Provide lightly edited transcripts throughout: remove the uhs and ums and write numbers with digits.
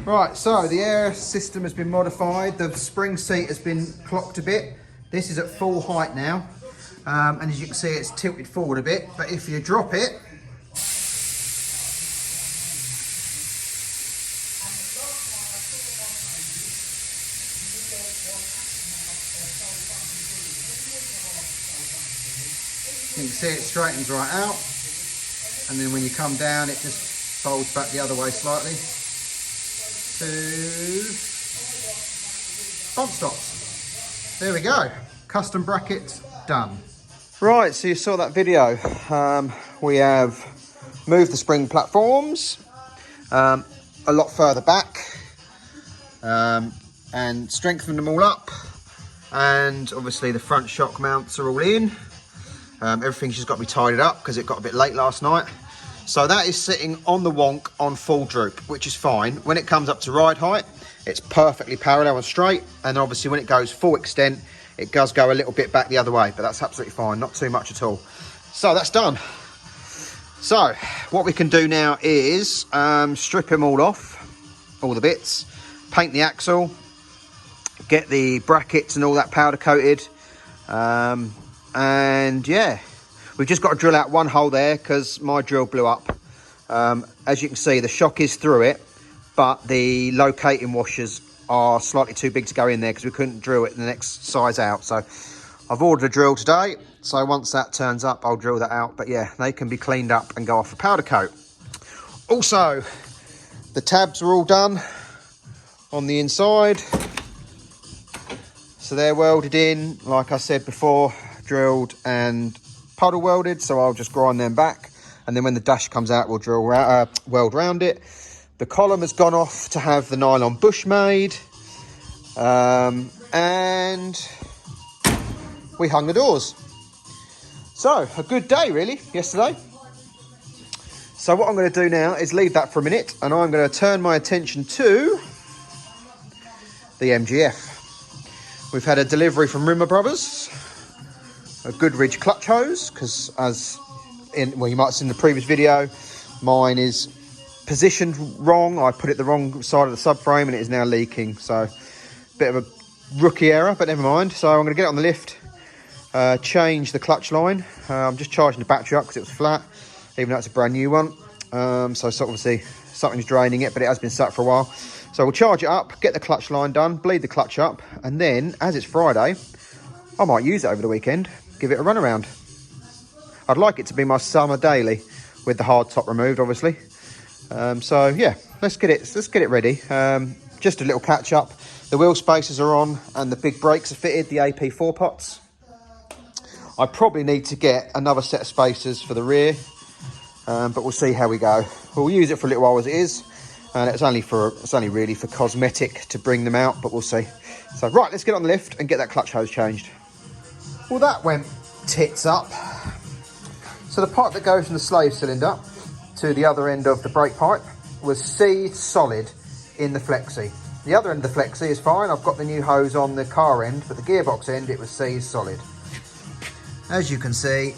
Right, so the air system has been modified. The spring seat has been clocked a bit. This is at full height now. And as you can see, it's tilted forward a bit. But if you drop it, you can see it straightens right out. And then when you come down, it just folds back the other way slightly to bump stops. There we go. Custom brackets done. Right, so you saw that video. We have moved the spring platforms a lot further back and strengthened them all up. And obviously the front shock mounts are all in. Everything's just got to be tidied up because it got a bit late last night. So that is sitting on the wonk on full droop, which is fine. When it comes up to ride height, it's perfectly parallel and straight. And obviously when it goes full extent, it does go a little bit back the other way, but that's absolutely fine. Not too much at all. So that's done. So what we can do now is strip them all off, all the bits, paint the axle, get the brackets and all that powder coated. And yeah, we've just got to drill out one hole there because my drill blew up. As you can see, the shock is through it, but the locating washers are slightly too big to go in there because we couldn't drill it the next size out. So I've ordered a drill today. So once that turns up, I'll drill that out. But yeah, they can be cleaned up and go off a powder coat. Also, the tabs are all done on the inside. So they're welded in, like I said before, drilled and puddle welded. So I'll just grind them back. And then when the dash comes out, we'll drill weld round it. The column has gone off to have the nylon bush made. And we hung the doors. So a good day really yesterday. So what I'm going to do now is leave that for a minute and I'm going to turn my attention to the MGF. We've had a delivery from Rimmer Brothers, a Goodridge clutch hose, because well, you might have seen in the previous video, mine is positioned wrong. I put it the wrong side of the subframe and it is now leaking. So bit of a rookie error, but never mind. So I'm going to get it on the lift, change the clutch line. I'm just charging the battery up because it was flat, even though it's a brand new one. So obviously something's draining it, but it has been sat for a while. So we'll charge it up, get the clutch line done, bleed the clutch up, and then as it's Friday, I might use it over the weekend, give it a run around. I'd like it to be my summer daily with the hard top removed, obviously. So yeah, let's get it ready. Just a little catch up. The wheel spacers are on and the big brakes are fitted, the AP4 pots. I probably need to get another set of spacers for the rear, but we'll see how we go. We'll use it for a little while as it is, and it's only really for cosmetic to bring them out, but we'll see. So right, let's get on the lift and get that clutch hose changed. Well, that went tits up. So the pipe that goes from the slave cylinder to the other end of the brake pipe was seized solid in the flexi. The other end of the flexi is fine. I've got the new hose on the car end, but the gearbox end, it was seized solid. As you can see,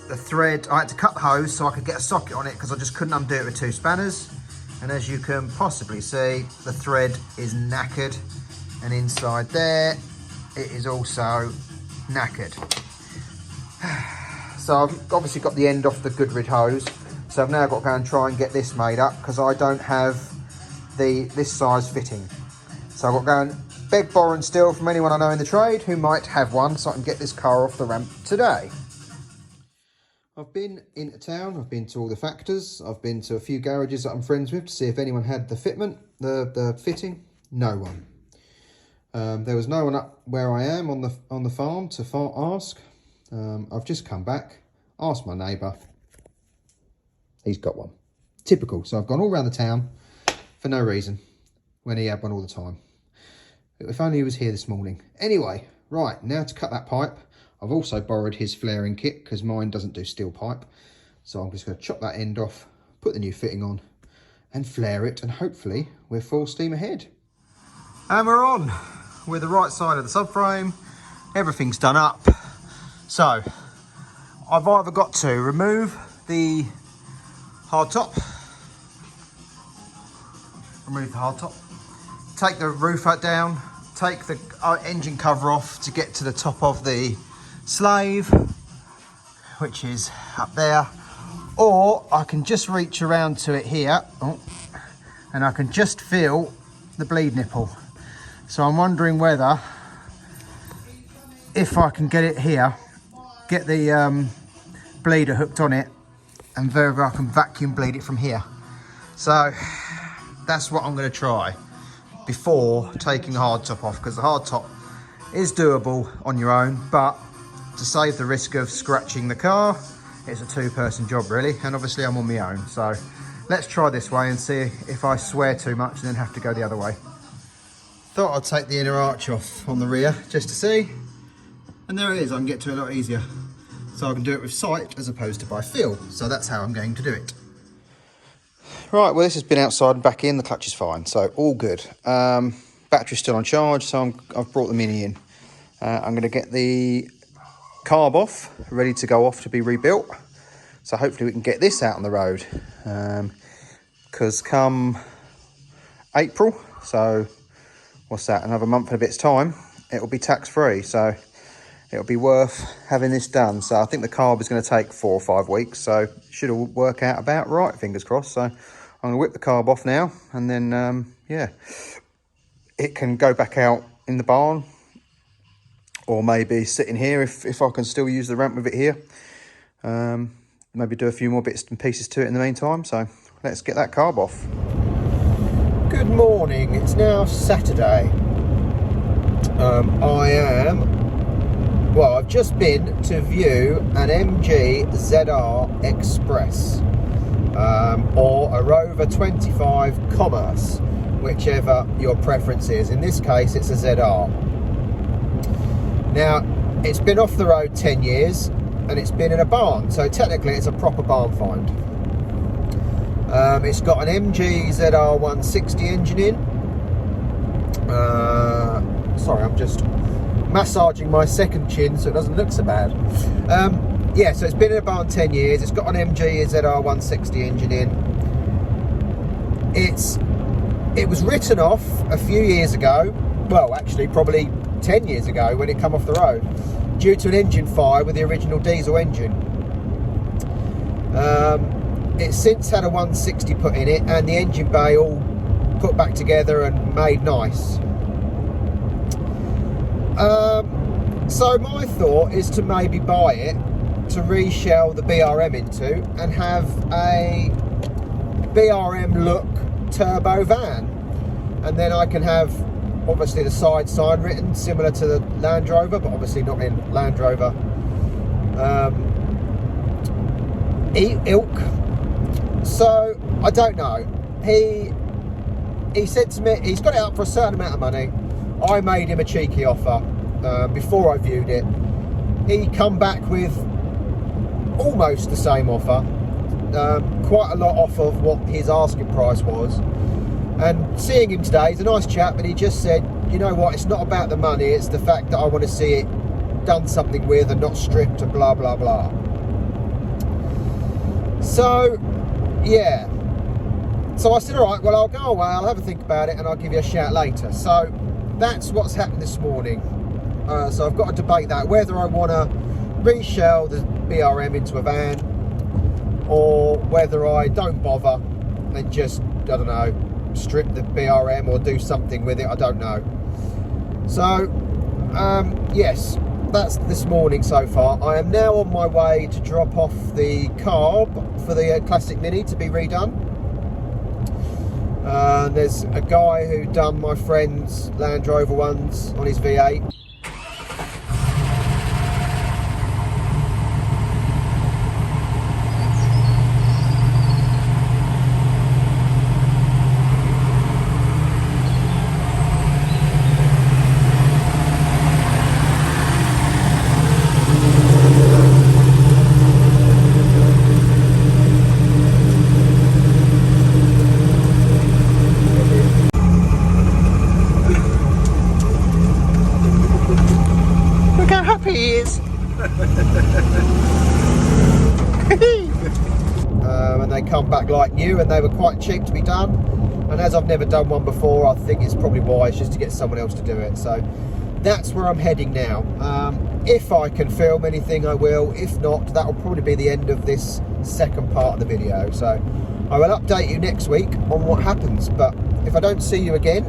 the thread, I had to cut the hose so I could get a socket on it because I just couldn't undo it with 2 spanners. And as you can possibly see, the thread is knackered. And inside there, it is also knackered. So I've obviously got the end off the Goodridge hose. So I've now got to go and try and get this made up because I don't have this size fitting. So I've got to go and beg, borrow and steal from anyone I know in the trade who might have one so I can get this car off the ramp today. I've been into town, I've been to all the factors, I've been to a few garages that I'm friends with to see if anyone had the fitting. No one. There was no one up where I am on the farm to ask. I've just come back, asked my neighbour. He's got one. Typical. So I've gone all around the town for no reason when he had one all the time. If only he was here this morning. Anyway, right, now to cut that pipe. I've also borrowed his flaring kit because mine doesn't do steel pipe. So I'm just going to chop that end off, put the new fitting on and flare it, and hopefully we're full steam ahead. And we're on with the right side of the subframe. Everything's done up. So I've either got to remove the hard top, remove the hardtop, take the roof down, take the engine cover off to get to the top of the slave, which is up there, or I can just reach around to it here, and I can just feel the bleed nipple. So I'm wondering whether, if I can get it here, get the bleeder hooked on it, and whether I can vacuum bleed it from here. So that's what I'm going to try before taking the hardtop off, because the hardtop is doable on your own, but to save the risk of scratching the car, it's a two-person job really, and obviously I'm on my own. So let's try this way and see if I swear too much and then have to go the other way. Thought I'd take the inner arch off on the rear just to see, and there it is. I can get to it a lot easier. So I can do it with sight as opposed to by feel. So that's how I'm going to do it. Right, well, this has been outside and back in. The clutch is fine, so all good. Battery's still on charge, so I've brought the Mini in. I'm going to get the carb off, ready to go off to be rebuilt. So hopefully we can get this out on the road. Because come April, so what's that, another month and a bit's time, it will be tax-free. So it'll be worth having this done. So I think the carb is going to take 4 or 5 weeks, so it should all work out about right, fingers crossed. So I'm going to whip the carb off now, and then, yeah, it can go back out in the barn, or maybe sitting here if I can still use the ramp with it here. Maybe do a few more bits and pieces to it in the meantime. So let's get that carb off. Good morning, it's now Saturday. I've just been to view an MG ZR Express, or a Rover 25 Commerce, whichever your preference is. In this case, it's a ZR. Now, it's been off the road 10 years, and it's been in a barn, so technically it's a proper barn find. It's got an MG ZR 160 engine in. Sorry, I'm just massaging my second chin so it doesn't look so bad. Yeah, so it's been in a barn 10 years. It's got an MG ZR 160 engine in. It was written off a few years ago. Well, actually, probably 10 years ago when it came off the road, due to an engine fire with the original diesel engine. It's since had a 160 put in it, and the engine bay all put back together and made nice. So my thought is to maybe buy it to reshell the BRM into and have a BRM look turbo van, and then I can have obviously the side sign written similar to the Land Rover, but obviously not in Land Rover ilk. So I don't know. He said to me he's got it up for a certain amount of money. I made him a cheeky offer before I viewed it. He come back with almost the same offer, quite a lot off of what his asking price was. And seeing him today, he's a nice chap, and he just said, you know what, it's not about the money, it's the fact that I want to see it done something with and not stripped and blah blah blah. So yeah, so I said, all right, well, I'll go away, I'll have a think about it, and I'll give you a shout later. So that's what's happened this morning. So I've got to debate that, whether I want to reshell the BRM into a van, or whether I don't bother and just, I don't know, strip the BRM or do something with it. I don't know. So yes, that's this morning so far. I am now on my way to drop off the carb for the Classic Mini to be redone. There's a guy who done my friend's Land Rover ones on his V8. And they come back like new, and they were quite cheap to be done. And as I've never done one before, I think it's probably wise just to get someone else to do it. So that's where I'm heading now. If I can film anything, I will. If not, that will probably be the end of this second part of the video. So I will update you next week on what happens. But if I don't see you again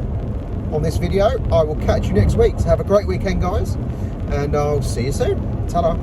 on this video, I will catch you next week. So have a great weekend, guys, and I'll see you soon. Ta-da.